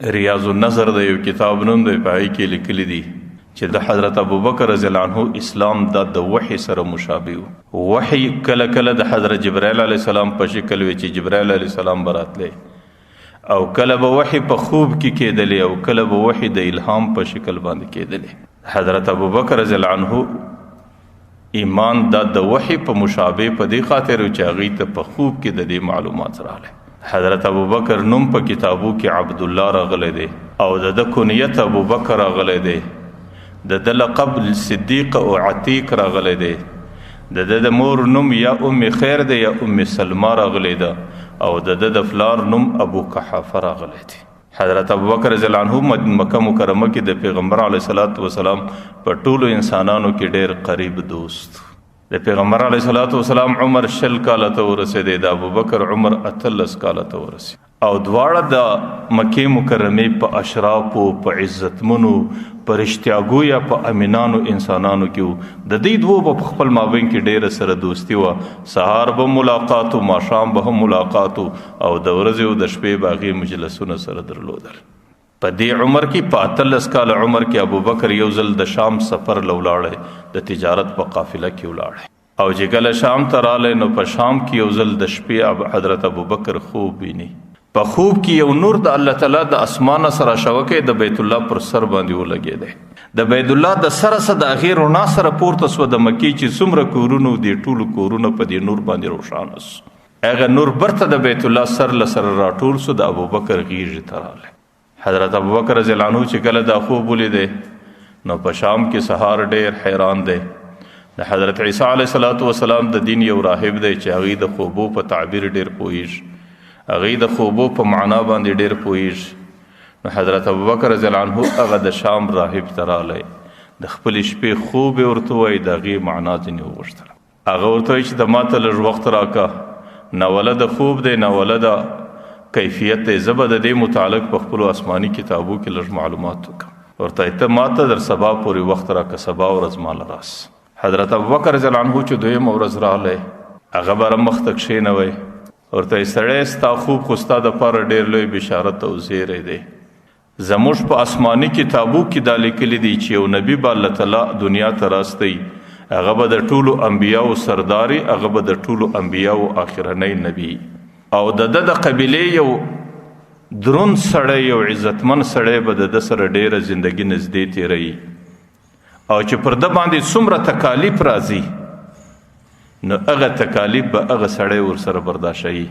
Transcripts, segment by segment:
ریاض النظر د یو کتاب نوم دی، پای کې لیکلي دي چې د حضرت ابوبکر رضی الله عنه اسلام د وحی سره مشابه و. وحی کله کله د حضرت جبرائیل علیه السلام په شکل وی چې جبرائیل علیه السلام براتله، او کله به وحی په خوب کې کېدلی، او کله به وحی د الهام په شکل باندې کېدلی. حضرت ابوبکر رضی الله عنه ایمان د وحی په مشابه په دې خاطر چې هغې ته په خوب کې د دې معلومات راغلی. حضرت ابوبکر نوم په کتابو کې عبدالله راغلی دی، او د کنیت ابوبکر راغلی دی، د لقب صدیق او عتیق راغلی دی، د مور نوم یا ام خیر دی یا ام سلمہ راغلی ده، او د فلار نوم ابو قحافه راغلی دی. حضرت ابوبکر رضی الله عنه مکه مکرمه کې د پیغمبر علیه الصلاۃ والسلام په ټولو انسانانو کې ډیر قریب دوست. د پیغمبر علیه الصلاۃ والسلام عمر 40 کاله ته ورسېدی، د ابوبکر عمر 18 کاله ته ورسېد، او دواړه د مکې مکرمې په اشرافو، په عزتمنو، په رښتیاګو یا په امینانو انسانانو کې وو. د دې دوو په خپل مابین کې ډیره سره دوستي وه. سهار به ملاقات و، ماښام به هم ملاقات و، او د ورځې او د شپې به هغې مجلسونه سره درلودل. په دې عمر کې په 18 کال عمر کې ابوبکر یو ځل د شام سفر لولاړی، د تجارت په قافله کې ولاړی، او چې کله شام ته رالی نو په شام کې یو ځل د شپې حضرت ابوبکر خوب ویني. په خوب کې یو نور د الله تعالی د اسمانه سره شوکې د بیت الله پر سر باندې ولګېدی. د بیت الله د سره سره د هغې رڼا سره پورته سوه د مکې چې څومره کورونه و، دې ټولو کورونه په دې نور باندې روښانه سو. هغه نور برته د بیت الله سر له سره راټول سو، د ابوبکر غیږې ته رالی. حضرت ابوبکر رضی الله عنه چې کله دا خوب ولیدی نو په شام کې سهار ډیر حیران دی. د حضرت عیسی علیه السلام د دین یو راهب دی چې هغې د خوبو په تعبیر ډیر پوهیږي، هغې د خوبو په معنا باندې ډیر پوهیږي. نو حضرت ابوبکر رضی الله عنه هغه د شام راهب ته رالی، د خپلې شپې خوب یې ورته ووایي، د هغې معنا ځینې وغوښتله. هغه ورته وایي چې د ما ته لږ وخت راکه، ناوله د خوب دی، ناوله د کیفیت دی، زه به د دې متعلق په خپلو آسماني کتابو کې لږ معلومات وکړم. ورته ته ما ته در سبا پورې وخت راکه، سبا ورځ ماله راس. حضرت ابوبکر رضی الله عنه چې دویمه ورځ رالی، هغه به مخ ته کښېنوی، ورته سړی ستا خوب خو ستا دپاره ډېر لوی بشارت او زیری دی. زموږ په آسماني کتابو کې دا لیکلي دي چې یو نبي به الله تعالی دنیا ته راستوي، هغه به د ټولو انبیاو سرداري، هغه به د ټولو انبیاو آخرنی نبی، او د قبیلې یو دروند سړی، یو عزتمن سړی به د سره ډیره زندگی نږدې تیروي، او چې پر ده باندې څومره تکالیف راځي نو هغه تکالیف به هغه سړی ورسره برداشوي،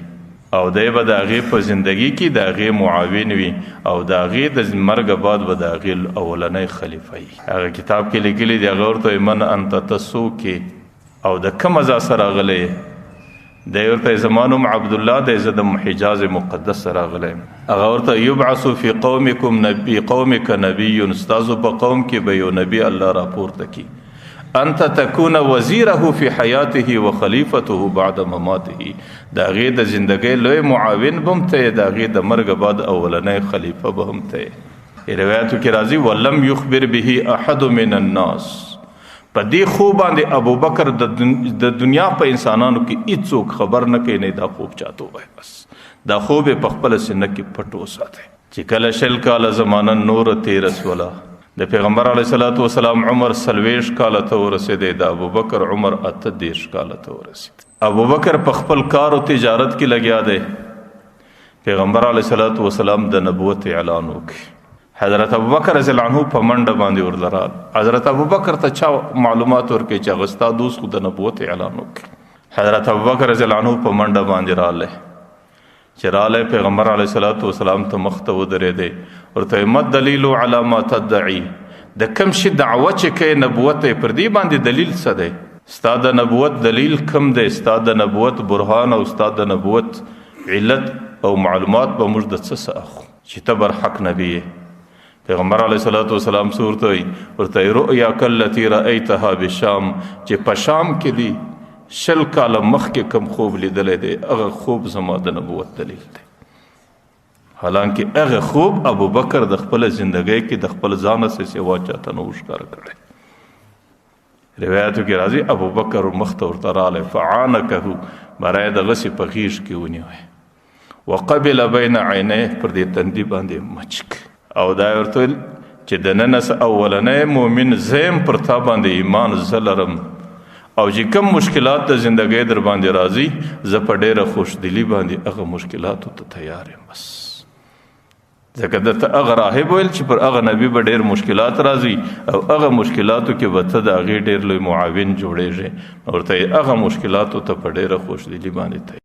او دی به د هغې په زندگی کې د هغې معاون وي، او د هغې د مرګ بعد به د هغې اولنی خلیفه وي. هغه کتاب کې لیکلي دي، هغه ورته من انت ته څوک او د کومه ځای سره راغلی؟ دی ورته زما نوم عبدالله دی، زه د حجاز مقدس سره راغلی. هغه ورته یبعث فی قومک نبی، ستاسو په قوم کې به یو نبی الله راپورته کی، انت تکون وزیره فی حیاته و خلیفته بعد مماته، د هغې د زندګۍ لوی معاون به هم ته، د هغې د مرګ بعد اولنی خلیفه به هم ته. روایتو کې راځي ولم یخبر به احد من الناس، په دې خوب باندې ابوبکر د دنیا په انسانانو کې هیڅوک خبر نه کوي، نه دا خوب چاته وایي، بس دا خوب یې په خپله سینه کې پټ وساتئ. چې کله 40 کاله زمانه نور تېره سوله، د پیغمبر علیه الصلاۃ والسلام عمر 40 کاله ته ورسېدی، د ابوبکر عمر 38 کاله ته ورسېد. ابوبکر په خپل کار او تجارت کې لګیا دی. پیغمبر علیه الصلاۃ والسلام د نبوت اعلان وکړي. حضرت ابوبکر رضی الله عنه په منډه باندې ورلرال. حضرت ابوبکر ته چا معلومات ورکړي چې هغه ستا دوست خو د نبوت اعلان وکړي؟ حضرت ابوبکر رضی الله عنه په منډه باندې رالی، چې رالی پیغمبر علیه الصلاۃ والسلام ته مخ ته ودرېدی، ورته ما دلیل علی ما تدعی، د کوم شي دعوه چې کوې نبوت یې پر دې باندې دلیل څه دی؟ ستا د نبوت دلیل کوم دی؟ ستا د نبوت برهان او ستا د نبوت علت او معلومات به موږ د څه څه اخلو چې ته برحق نبی یې؟ پیغمبر علیه الصلاۃ والسلام ورته وایي، ورته رؤیاک التي رأیتها بالشام، چې په شام کې دی 40 کاله مخکې کوم خوب لیدلی دی، هغه خوب زما د نبوت دلیل دی. حالانکه هغه خوب ابوبکر د خپل زندګۍ کې د خپل ځانه څه سوا چاته نه و ښکاره کړی. روایتو کې راځي ابوبکر مخ ته ورته رالی، فعانکه، برای د غسې په غیږ کې ونیوی، وقبل بین عینه پر دې تندي باندې مچک او دا ورته چې د ننس اولنې مؤمن زم پر تا باندې ایمان زلرم او چې کوم مشکلات د زندګۍ در باندې راځي زه په ډېره خوشدلی باندې هغه مشکلاتو ته تیار یم. بس ځکه درته هغه راهب ویل چې پر هغه نبی به ډېر مشکلات راځي او هغه مشکلاتو کې به ته د هغې ډېر لوی معاون جوړېږې، ورته هغه مشکلاتو ته په ډېره خوشدلی باندې